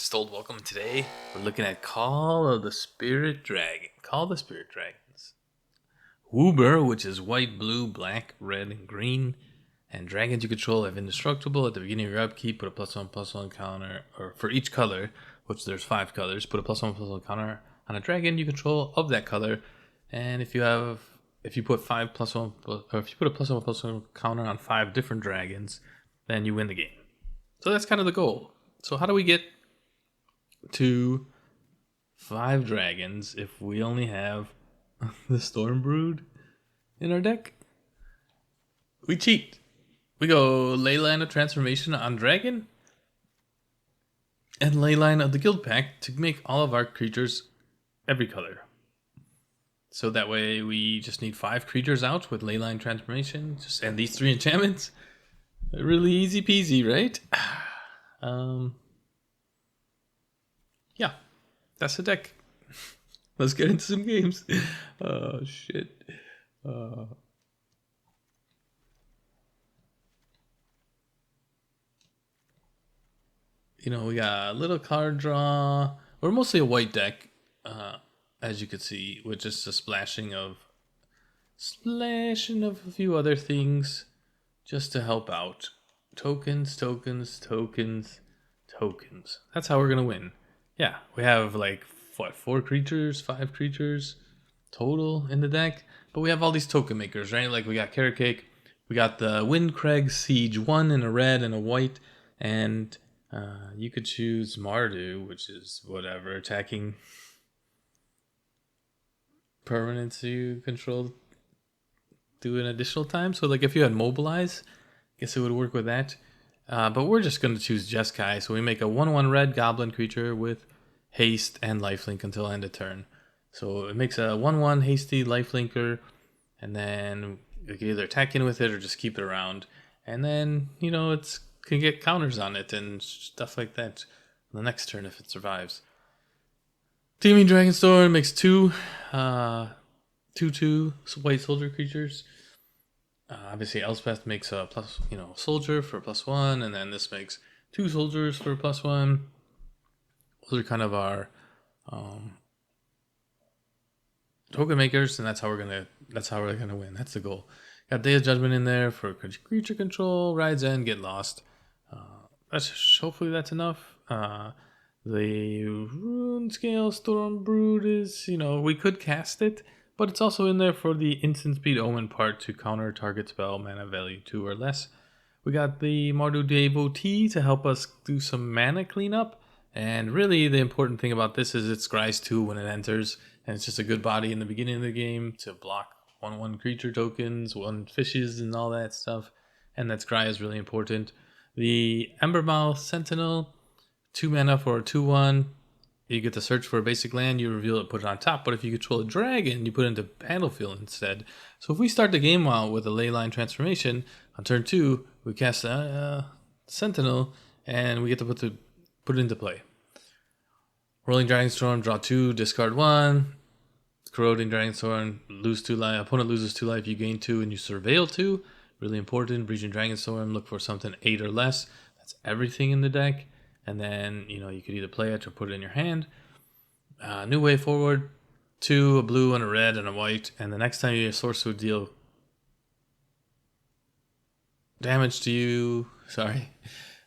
Stold, welcome. Today we're looking at Call of the Spirit Dragon. Call the Spirit Dragons. WUBRG, which is white, blue, black, red, and green. And dragons you control have indestructible. At the beginning of your upkeep, put a +1/+1 counter, or for each color, which there's 5 colors, put a +1/+1 counter on a dragon you control of that color. And if you put 5+1, or if you put a +1/+1 counter on 5 different dragons, then you win the game. So that's kind of the goal. So how do we get to 5 dragons if we only have the Stormbrood in our deck? We cheat. We go Leyline of Transformation on dragon and Leyline of the Guildpact to make all of our creatures every color. So that way we just need 5 creatures out with Leyline Transformation and these 3 enchantments. Really easy peasy, right? Yeah, that's the deck. Let's get into some games. Oh shit. We got a little card draw. We're mostly a white deck, as you can see, with just a splashing of a few other things just to help out. Tokens. That's how we're gonna win. Yeah, we have like 4 creatures, 5 creatures total in the deck, but we have all these token makers, right? Like we got Caretaker, we got the Windcrag Siege, 1 in a red and a white, and you could choose Mardu, which is whatever, attacking permanents you control do an additional time. So like if you had Mobilize, I guess it would work with that. But we're just going to choose Jeskai, so we make a 1/1 red goblin creature with haste and lifelink until end of turn. So it makes a 1/1 hasty lifelinker, and then you can either attack in with it or just keep it around. And then, it's can get counters on it and stuff like that on the next turn if it survives. Teeming Dragonstorm makes 2 2/2 white soldier creatures. Obviously, Elspeth makes a soldier for +1, and then this makes 2 soldiers for +1. Those are kind of our token makers, and that's how we're gonna win. That's the goal. Got Day of Judgment in there for creature control. Rides in, get lost. Hopefully that's enough. The Rune Scale Stormbrood is, we could cast it, but it's also in there for the instant speed omen part to counter target spell mana value 2 or less. We got the Mardu Devotee to help us do some mana cleanup. And really the important thing about this is it scries 2 when it enters. And it's just a good body in the beginning of the game to block 1/1 creature tokens, 1 fishes and all that stuff. And that scry is really important. The Embermouth Sentinel, 2 mana for a 2/1. You get to search for a basic land, you reveal it, put it on top. But if you control a dragon, you put it into battlefield instead. So if we start the game out with a Leyline Transformation, on turn 2, we cast a Sentinel, and we get to put it into play. Roiling Dragonstorm, draw 2, discard 1. Corroding Dragonstorm, lose 2 life. Opponent loses 2 life, you gain 2, and you surveil 2. Really important. Breaching Dragonstorm, look for something 8 or less. That's everything in the deck. And then, you could either play it or put it in your hand. New way forward. 2, a blue and a red and a white. And the next time your source would deal damage to you. Sorry.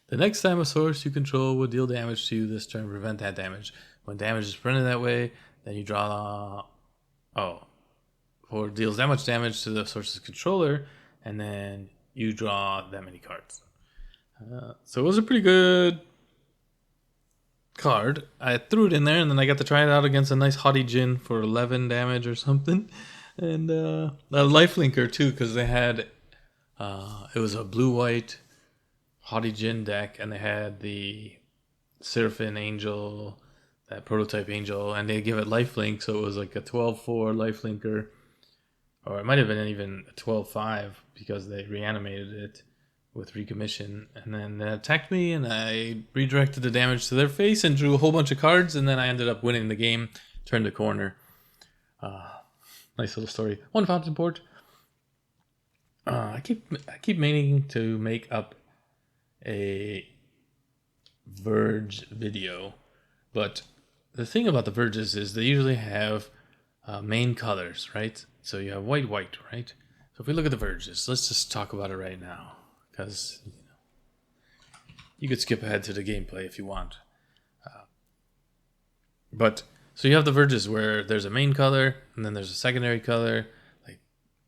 The next time a source you control would deal damage to you this turn, prevent that damage. When damage is printed that way, then you draw... or deals that much damage to the source's controller, and then you draw that many cards. So it was a pretty good card. I threw it in there, and then I got to try it out against a nice Haughty Djinn for 11 damage or something. And a lifelinker too, because they had... it was a blue-white Haughty Djinn deck, and they had the Seraphim Angel, that prototype angel, and they give it lifelink, so it was like a 12/4 lifelinker, or it might have been even a 12/5 because they reanimated it with recommission, and then they attacked me, and I redirected the damage to their face and drew a whole bunch of cards, and then I ended up winning the game, turned the corner. Nice little story. 1 Fountainport. I keep meaning to make up a Verge video But the thing about the verges is they usually have main colors, right? So you have white, right? So if we look at the verges, let's just talk about it right now, because you could skip ahead to the gameplay if you want. But so you have the verges where there's a main color, and then there's a secondary color, like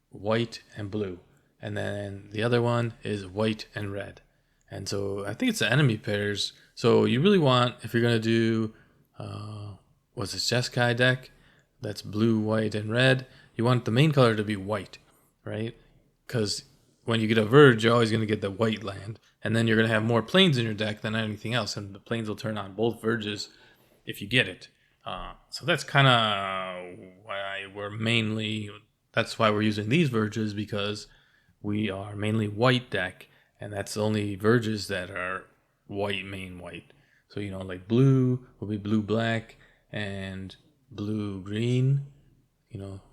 white and blue. And then the other one is white and red. And so I think it's the enemy pairs. So you really want, if you're going to do, what's this, Jeskai deck, that's blue, white, and red, you want the main color to be white, right? Because when you get a verge, you're always going to get the white land. And then you're going to have more planes in your deck than anything else. And the planes will turn on both verges if you get it. So that's kind of why that's why we're using these verges, because we are mainly white deck, and that's the only verges that are main white. So, like blue will be blue black and blue green,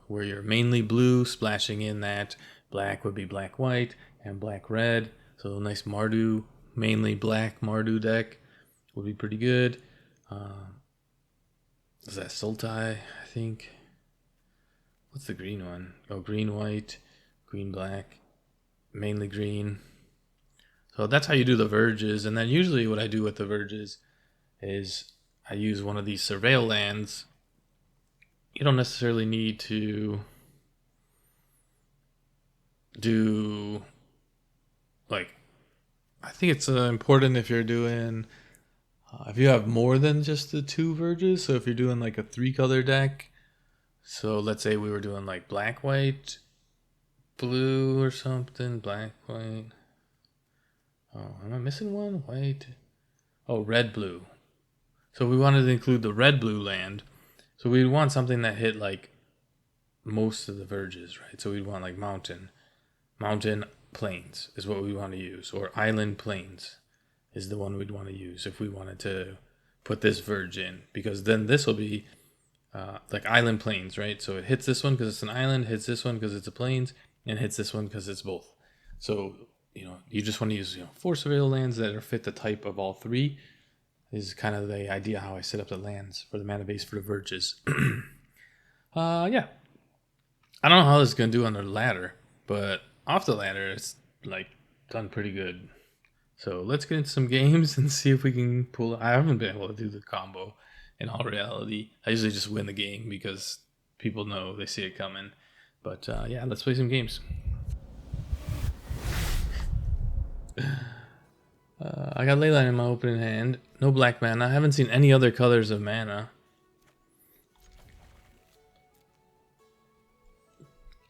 where you're mainly blue splashing in that. Black would be black white and black red. So a nice Mardu, mainly black Mardu deck would be pretty good. Is that Sultai, I think? What's the green one? Oh, green white, green black, mainly green. So that's how you do the verges. And then usually what I do with the verges is I use one of these surveil lands. You don't necessarily need to do, like, I think it's important if you're doing, if you have more than just the 2 verges. So if you're doing like a 3-color deck, so let's say we were doing like black, white, blue or something, black, white. Oh, am I missing one? White. Oh, red, blue. So we wanted to include the red, blue land. So we'd want something that hit like most of the verges, right? So we'd want like mountain plains is what we want to use, or island plains is the one we'd want to use if we wanted to put this verge in, because then this will be like island plains, right? So it hits this one because it's an island, hits this one because it's a plains, and hits this one because it's both. So you just want to use 4 surveil lands that are fit the type of all 3. Is kind of the idea how I set up the lands for the mana base for the verges. Yeah, I don't know how this is gonna do on the ladder, but off the ladder it's like done pretty good. So let's get into some games and see if we can pull. I haven't been able to do the combo in all reality. I usually just win the game because people know, they see it coming. But yeah, let's play some games. I got Leyline in my opening hand. No black mana. I haven't seen any other colors of mana.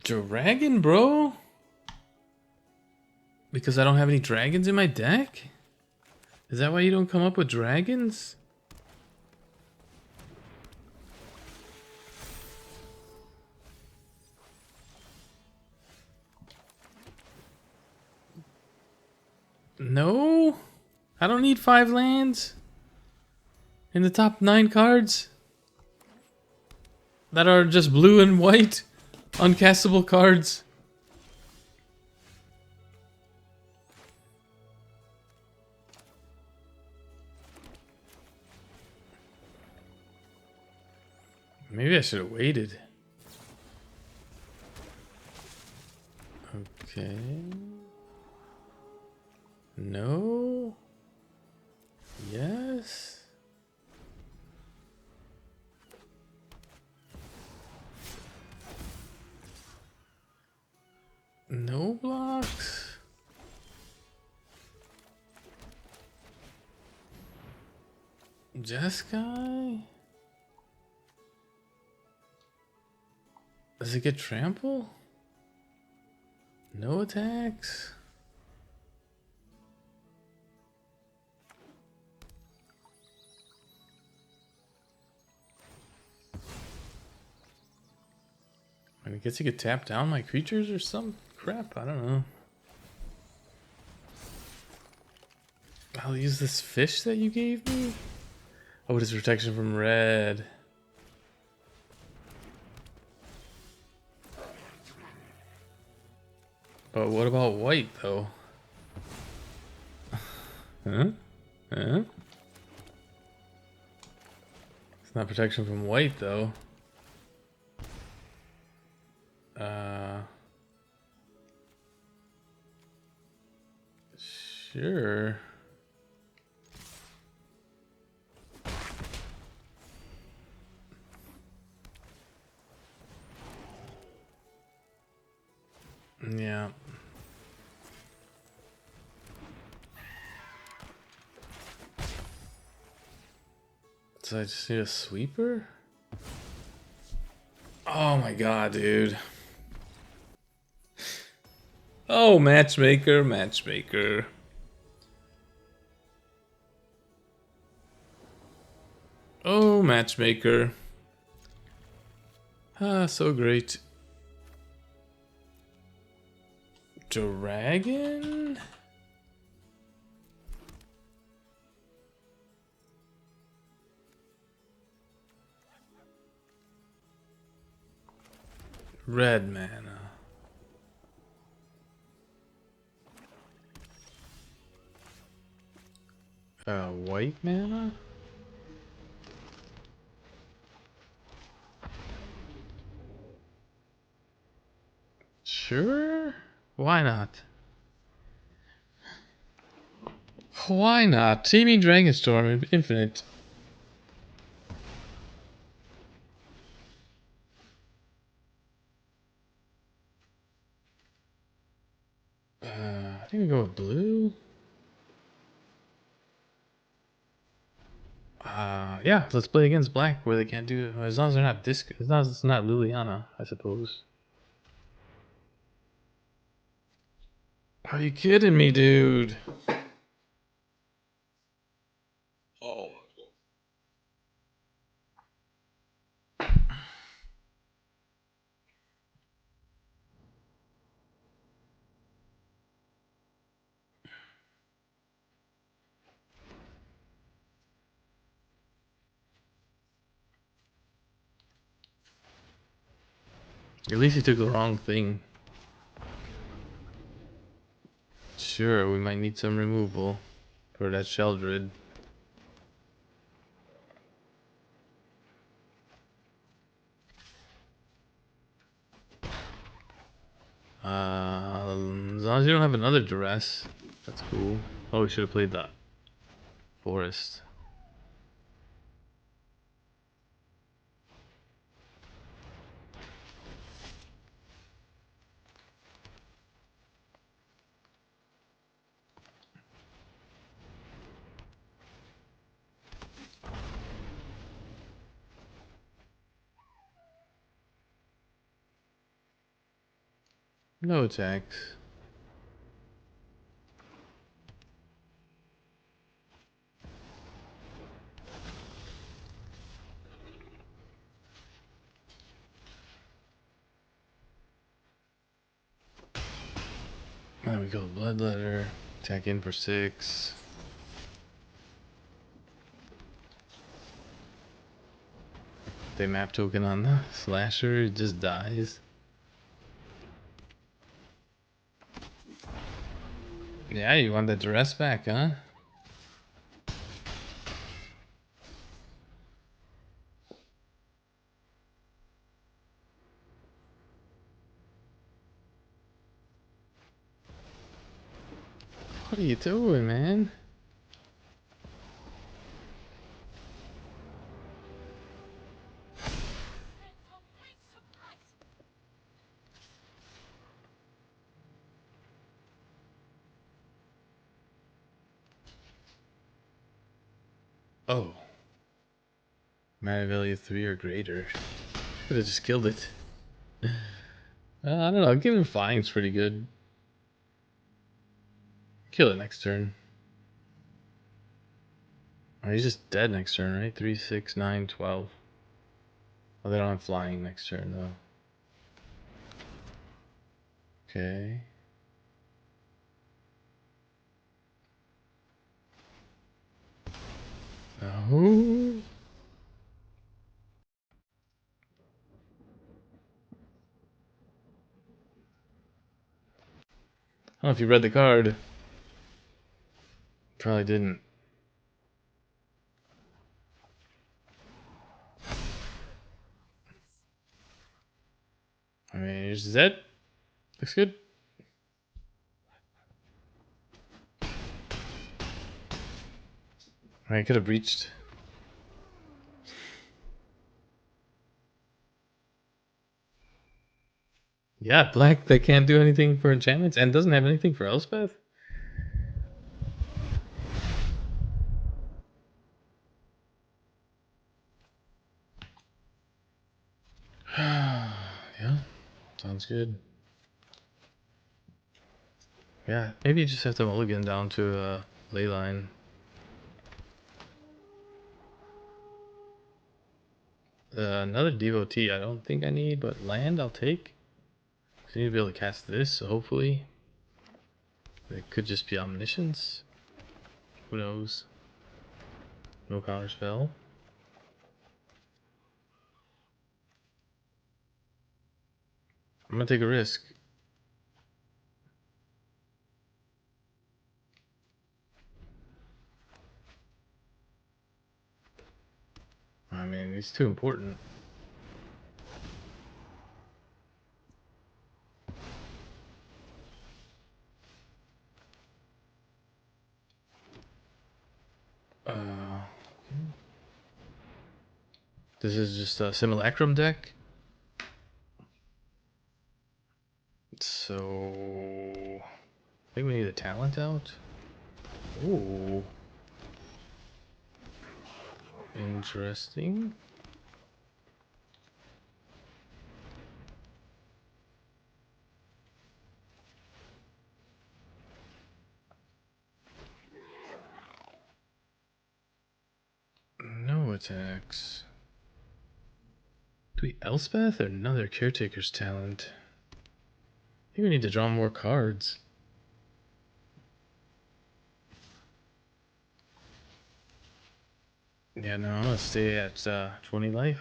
Dragon, bro? Because I don't have any dragons in my deck? Is that why you don't come up with dragons? No? I don't need 5 lands in the top 9 cards that are just blue and white uncastable cards. Maybe I should have waited. Okay. No. Yes. No blocks. Jeskai? Does it get trample? No attacks? I guess you could tap down my creatures or some crap. I don't know. I'll use this fish that you gave me. Oh, it is protection from red. But what about white, though? Huh? Huh? It's not protection from white though. Sure. Yeah. So I just need a sweeper? Oh my god, dude. Oh, matchmaker, matchmaker. Oh, matchmaker. Ah, so great. Dragon? Red mana. White mana? Sure. Why not? Why not? Teeming Dragonstorm Infinite. I think we go with blue. Yeah, let's play against black where they can't do as long as they're not as long as it's not Liliana, I suppose. Are you kidding me, dude? Oh. At least he took the wrong thing. Sure, we might need some removal for that Sheldred. As long as you don't have another duress, that's cool. Oh, we should have played that forest. No attacks. There we go, Bloodletter. Attack in for 6. They map token on the slasher, it just dies. Yeah, you want that duress back, huh? What are you doing, man? Oh. Mana value 3 or greater. Could have just killed it. I don't know, giving flying's pretty good. Kill it next turn. Oh, he's just dead next turn, right? 3, 6, 9, 12. Oh, they don't have flying next turn, though. Okay. Oh. I don't know if you read the card. Probably didn't. I mean, here's Zed. Looks good. I could have breached. Yeah, black that can't do anything for enchantments and doesn't have anything for Elspeth. Yeah, sounds good. Yeah, maybe you just have to mulligan down to Leyline. Another Devotee I don't think I need, but land I'll take. I need to be able to cast this, so hopefully. It could just be Omniscience. Who knows? No counter spell. I'm gonna take a risk. I mean, it's too important. This is just a simulacrum deck. So I think we need a talent out. Ooh. Interesting. No attacks. Do we Elspeth or another Caretaker's talent? I think we need to draw more cards. Yeah, no, I'm gonna stay at 20 life.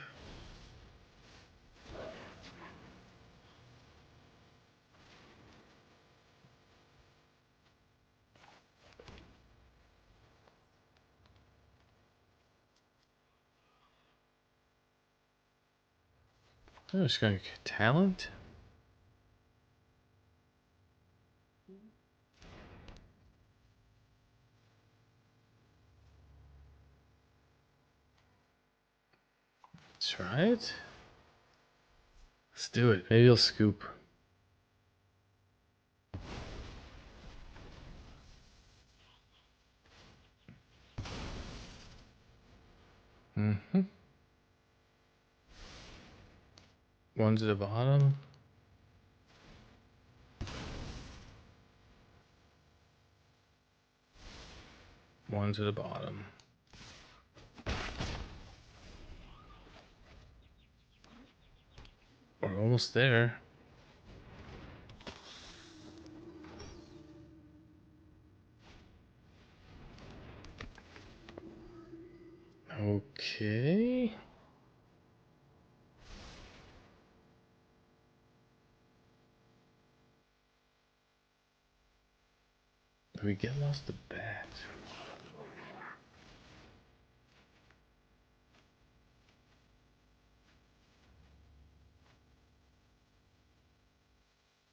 I'm just gonna get talent. Try it. Let's do it. Maybe he'll scoop. Mm-hmm. One to the bottom. One to the bottom. We're almost there. Okay. We get lost the bat.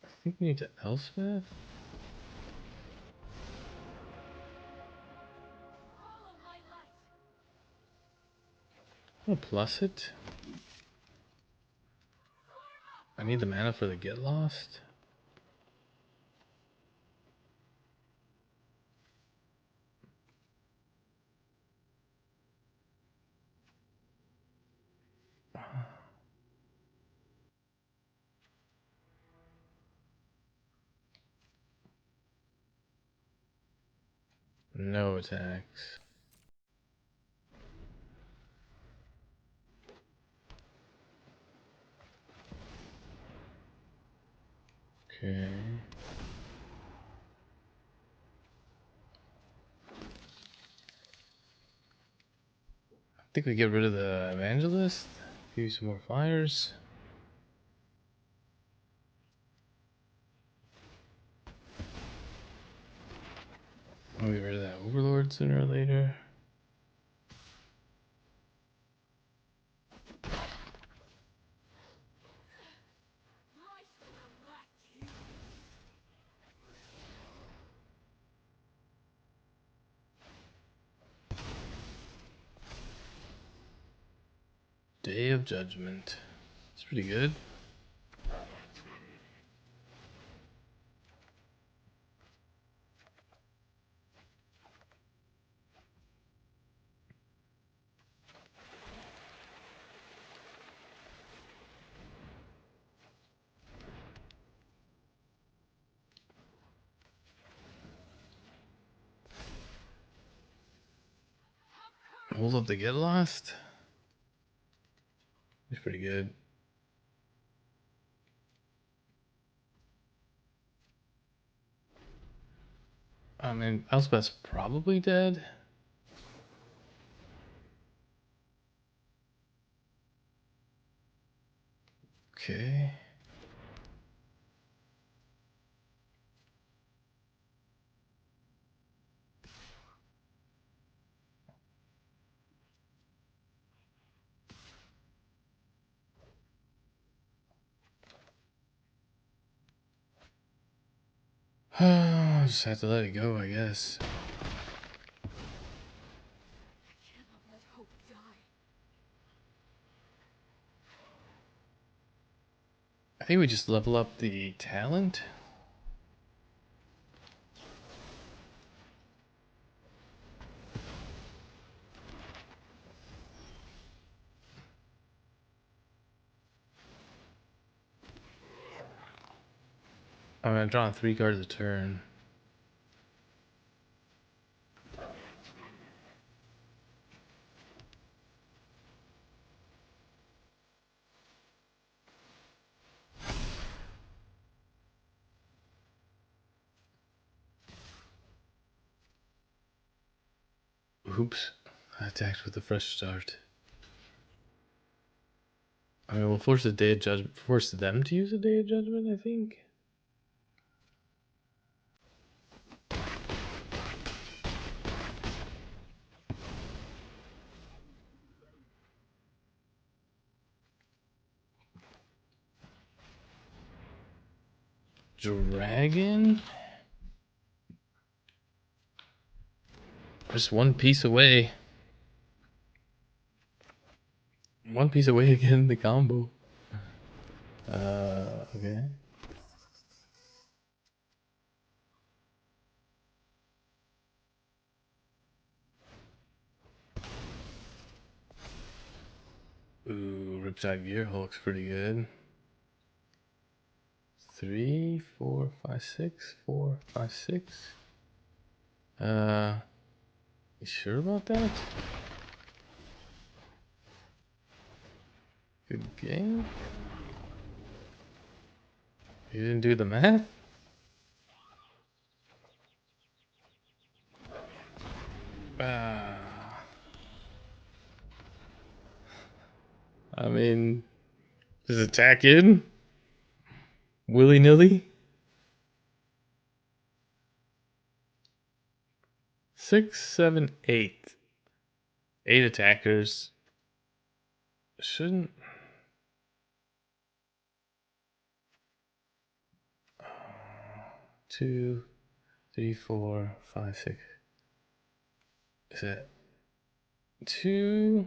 I think we need to Elspeth. I'll plus it. I need the mana for the get lost. No attacks. Okay. I think we get rid of the evangelist. Give you some more flyers. I'll get rid of that overlord sooner or later. Day of Judgment. It's pretty good. Hold up to get lost. It's pretty good. I mean, Elspeth's probably dead. Okay. Just have to let it go, I guess. Cannot let hope die. I think we just level up the talent. I mean, I'm drawing 3 cards a turn. Oops. I attacked with a fresh start. I mean, we'll force the Day of Judgment. Force them to use the Day of Judgment, I think. Dragon? Just one piece away. One piece away to get in the combo. Okay. Ooh, Riptide Gear looks pretty good. 3, 4, 5, 6, 4, 5, 6. You sure about that? Good game. You didn't do the math? I mean, just attack in? Willy-nilly? 6, 7, 8. 8 attackers. Shouldn't... 2, 3, 4, 5, 6. Is it 2,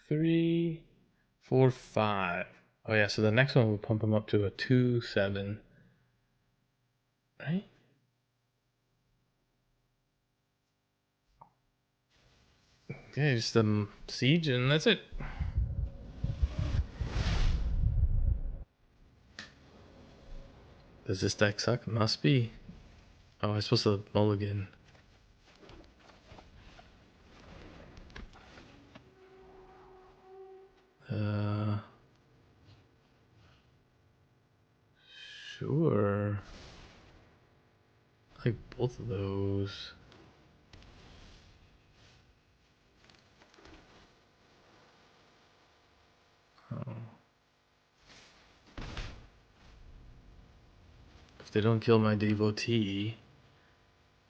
3, 4, 5? Oh yeah, so the next one will pump him up to a 2, 7. Right? Okay, just siege and that's it. Does this deck suck? Must be. Oh, I'm supposed to mulligan. Sure. I like both of those. Oh. If they don't kill my devotee,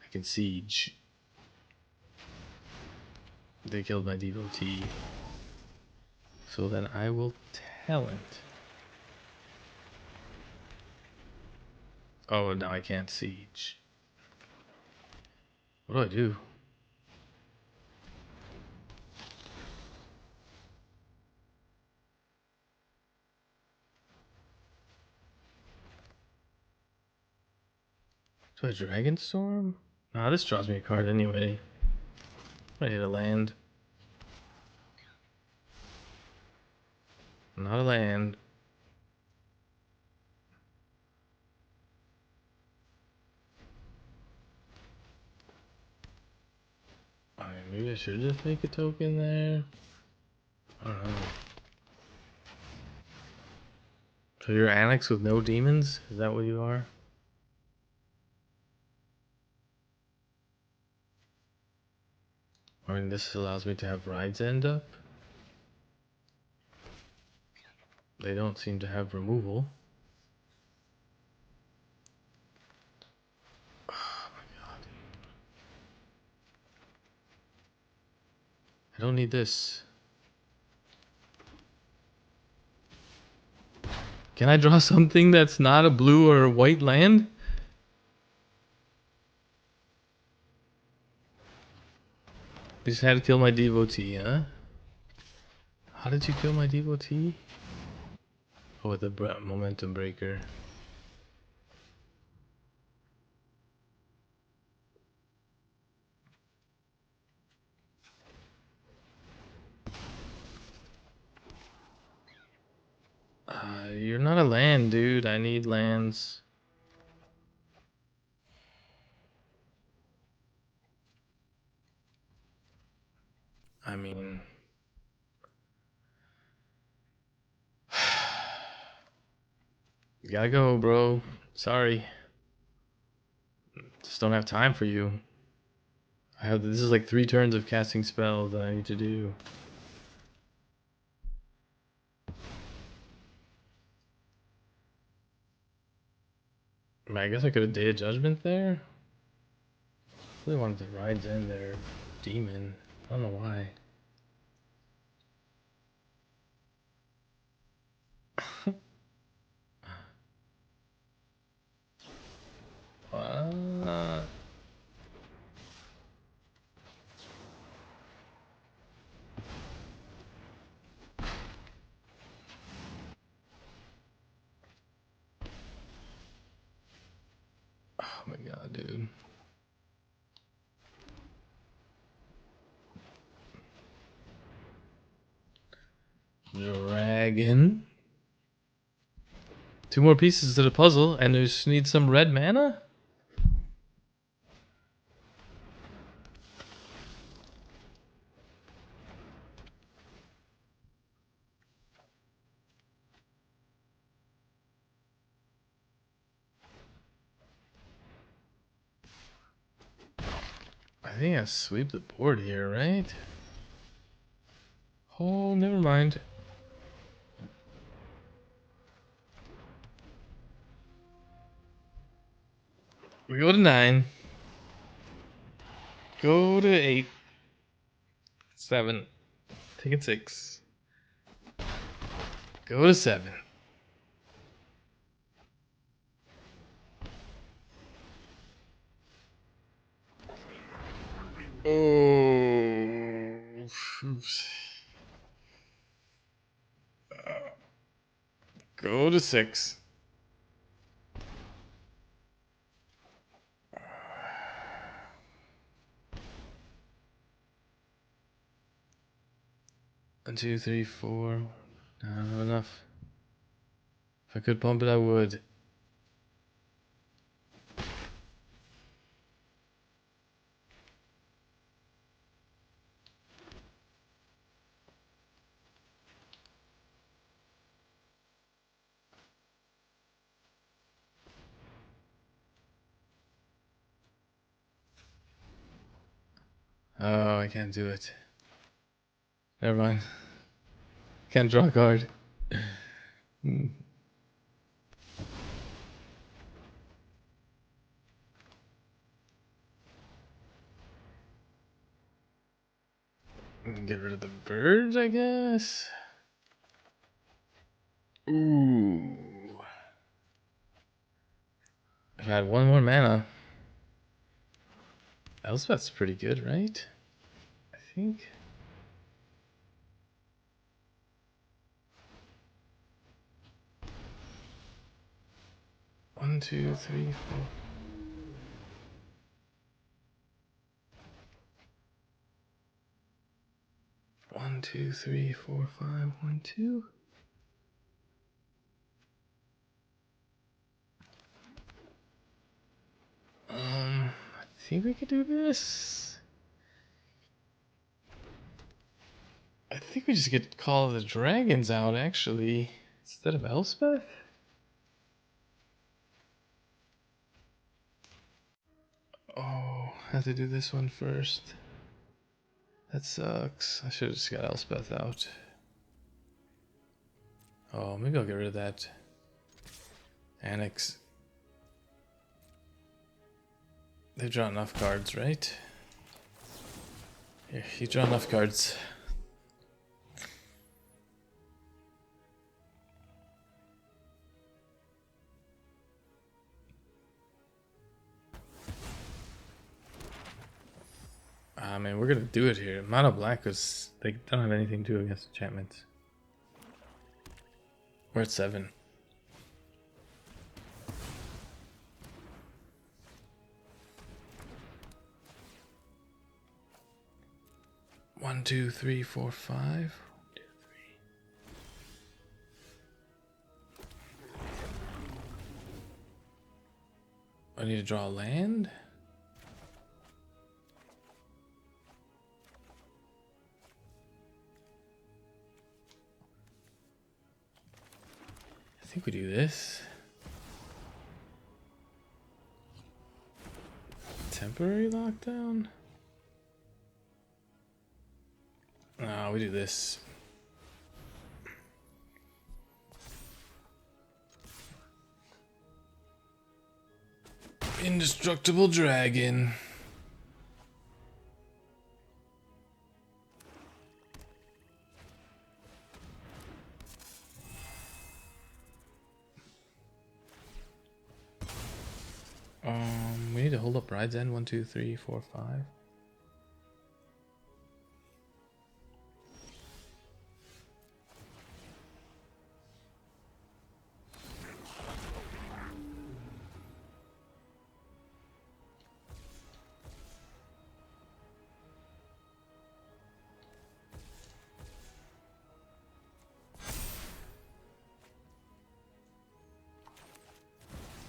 I can siege. They killed my devotee. So then I will talent. Oh, now I can't siege. What do I do? For a Dragonstorm? Nah, this draws me a card anyway. I hit a land. Not a land. Alright, maybe I should just make a token there. I don't know. So you're Annex with no demons? Is that what you are? I mean, this allows me to have rides end up. They don't seem to have removal. Oh my god. I don't need this. Can I draw something that's not a blue or a white land? You just had to kill my devotee, huh? How did you kill my devotee? Oh, with a momentum breaker. You're not a land, dude. I need lands. I mean... You gotta go, bro. Sorry. Just don't have time for you. This is like 3 turns of casting spells that I need to do. I mean, I guess I could have Day of Judgment there. I really wanted to ride in there. Demon. I don't know why. What? Oh my god, dude. Dragon. 2 more pieces to the puzzle, and I just need some red mana? I think I sweep the board here, right? Oh, never mind. We go to 9. Go to 8. 7. Taking 6. Go to 7. Oh. Go to 6. One, 2, 3, 4. No, not enough. If I could pump it, I would. Oh, I can't do it. Never mind. Can't draw a card. Get rid of the Verge, I guess. Ooh. If I had 1 more mana. Elspeth's pretty good, right? I think. One, two, three, four. 2, 3, 4, 5, 1, 2. I think we could do this. I think we just get Call of the Dragons out actually instead of Elspeth. Oh, I have to do this one first. That sucks. I should have just got Elspeth out. Oh, maybe I'll get rid of that Annex. They draw enough cards, right? Here, you draw enough cards. I mean, we're gonna do it here. Mono black because they don't have anything to do against enchantments. We're at 7. One, 2, 3, 4, 5. 1, 2, 3. I need to draw a land. I think we do this. Temporary lockdown? No, we do this. Indestructible dragon. We need to hold up Ride's End. 1, 2, 3, 4, 5.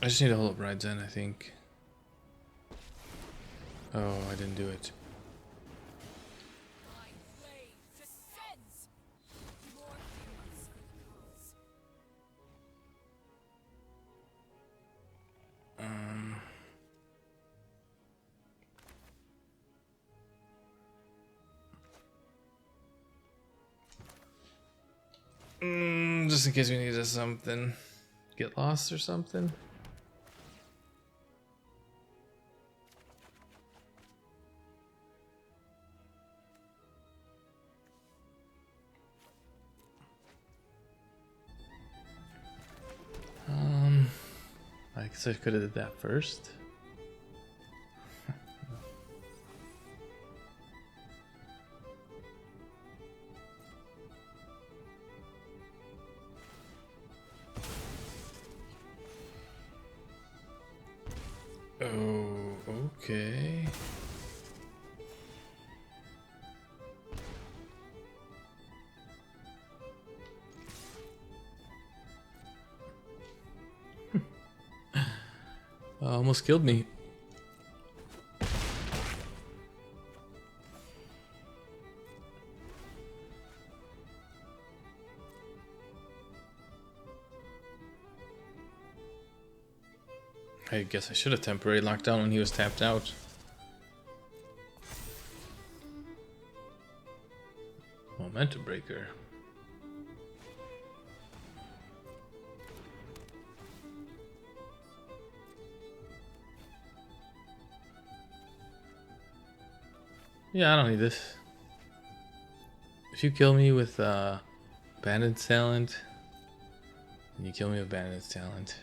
I just need to hold up Ride's End, I think. Oh, I didn't do it. Just in case we need something. Get lost or something. I guess I could have did that first. Oh, okay. Almost killed me. I guess I should have temporary locked down when he was tapped out. Momentum breaker. Yeah, I don't need this. If you kill me with Bandit's Talent, then you kill me with Bandit's Talent.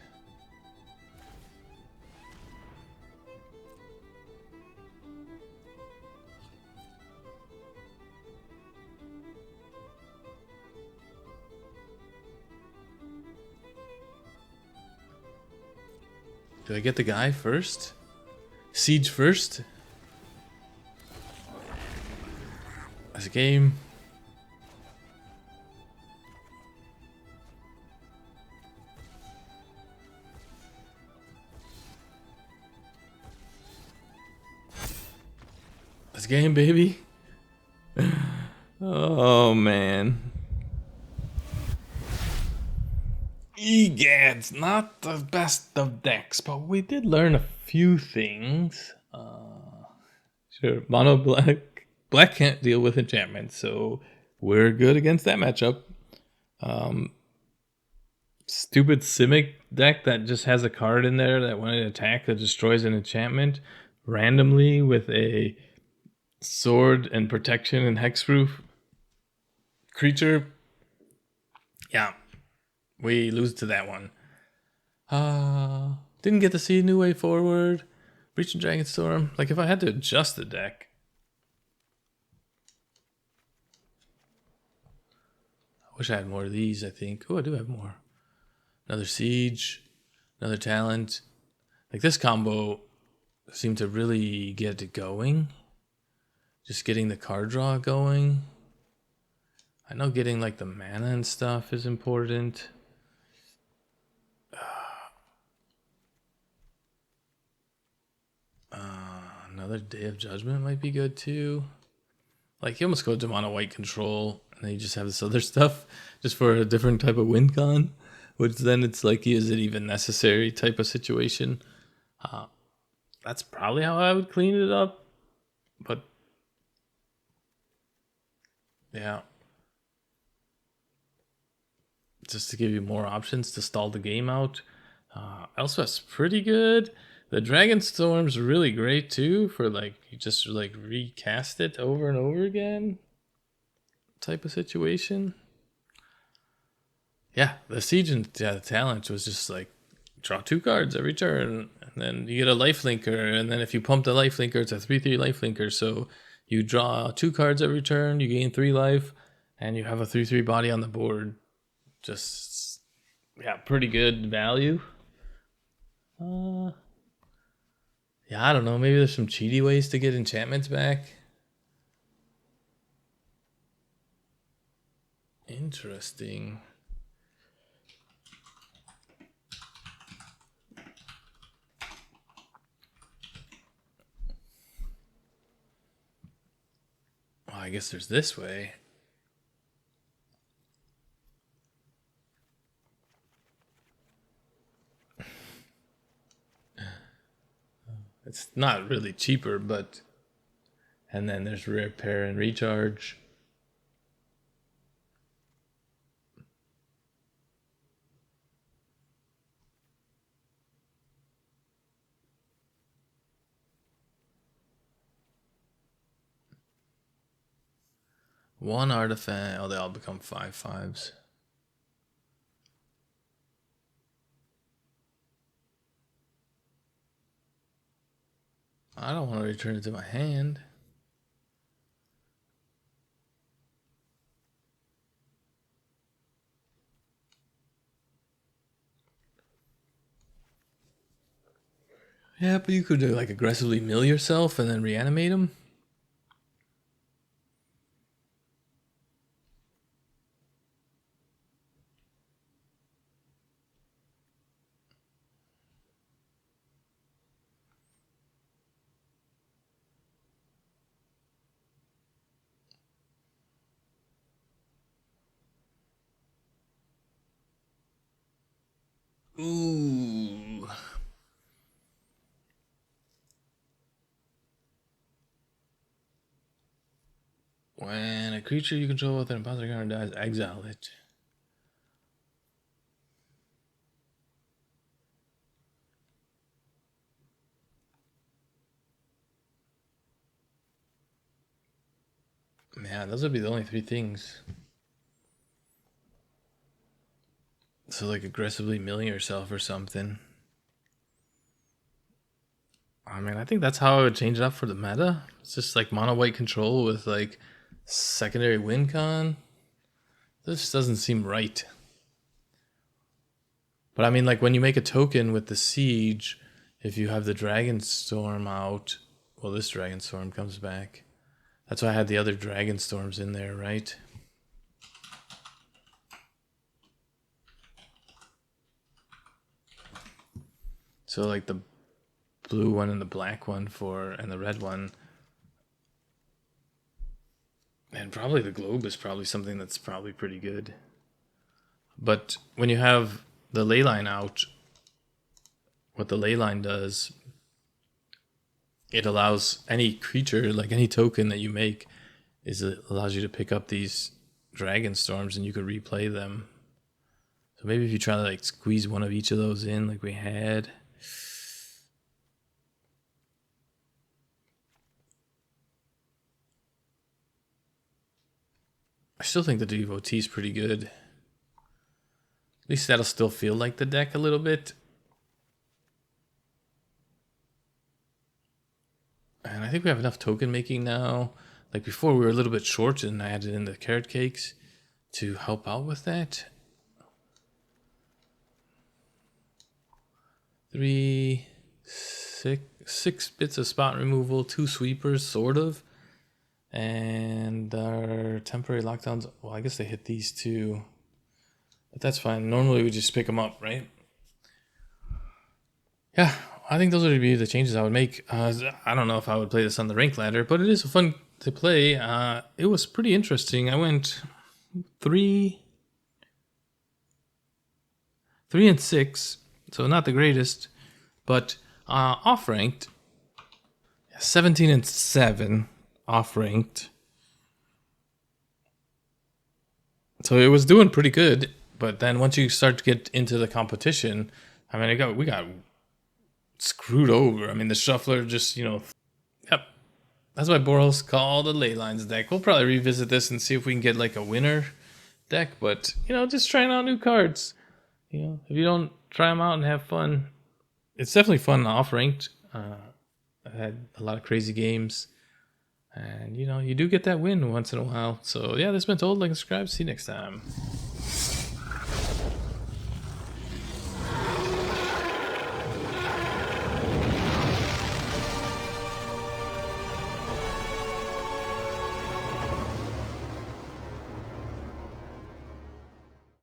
Do I get the guy first? Siege first? As a game. Last game, baby. Oh, man. Egads, not the best of decks, but we did learn a few things. Sure, mono black. Black can't deal with enchantments, so we're good against that matchup. Stupid Simic deck that just has a card in there that when it attacks, it destroys an enchantment randomly with a sword and protection and hexproof creature. Yeah, we lose to that one. Didn't get to see New Way Forward, Breaching Dragonstorm. Like, if I had to adjust the deck, I wish I had more of these, I think. Oh, I do have more. Another Siege, another Talent. Like, this combo seemed to really get it going. Just getting the card draw going. I know getting, like, the mana and stuff is important. Another Day of Judgment might be good, too. Like, you almost go to mono white control, and then you just have this other stuff just for a different type of win con, which then it's like, is it even necessary type of situation. That's probably how I would clean it up. But, yeah. Just to give you more options to stall the game out. Elspeth's pretty good. The Dragonstorm's really great too for like you just like recast it over and over again type of situation. Yeah, the Siege and the Talent was just like draw 2 cards every turn, and then you get a lifelinker, and then if you pump the lifelinker, it's a 3/3 lifelinker. So you draw 2 cards every turn, you gain 3 life, and you have a 3/3 body on the board. Just yeah, pretty good value. Yeah, I don't know. Maybe there's some cheaty ways to get enchantments back. Interesting. Well, I guess there's this way. It's not really cheaper, but... And then there's repair and recharge. One artifact. Oh, they all become 5/5s. I don't want to return it to my hand. Yeah, but you could do like aggressively mill yourself and then reanimate them. Ooh. When a creature you control within a positive card dies, exile it. Man, those would be the only 3 things. So like aggressively milling yourself or something. I mean, I think that's how I would change it up for the meta. It's just like mono white control with like secondary win con. This doesn't seem right. But I mean, like when you make a token with the Siege, if you have the Dragonstorm out, well, this Dragonstorm comes back. That's why I had the other Dragonstorms in there, right? So like the blue one and the black one and the red one And probably the globe is probably something that's probably pretty good. But when you have the Leyline out, what the Leyline does, it allows any creature, like any token that you make, it allows you to pick up these Dragonstorms and you could replay them. So maybe if you try to like squeeze one of each of those in like we had. I still think the Devotee is pretty good. At least that'll still feel like the deck a little bit. And I think we have enough token making now. Like before, we were a little bit short, and I added in the carrot cakes to help out with that. 3, 6 bits of spot removal, 2 sweepers, sort of. And our temporary lockdowns, well, I guess they hit these two. But that's fine. Normally we just pick them up, right? Yeah, I think those would be the changes I would make. I don't know if I would play this on the rank ladder, but it is fun to play. It was pretty interesting. I went 3 and 6, so not the greatest, but off ranked 17 and 7 off ranked. So it was doing pretty good, but then once you start to get into the competition, I mean, we got screwed over. I mean, the shuffler just, yep. That's why Boros called the Leylines deck. We'll probably revisit this and see if we can get like a winner deck, but just trying out new cards. If you don't try them out and have fun, it's definitely fun off ranked. I've had a lot of crazy games, and you do get that win once in a while. So yeah, this has been Told, like and subscribe. See you next time.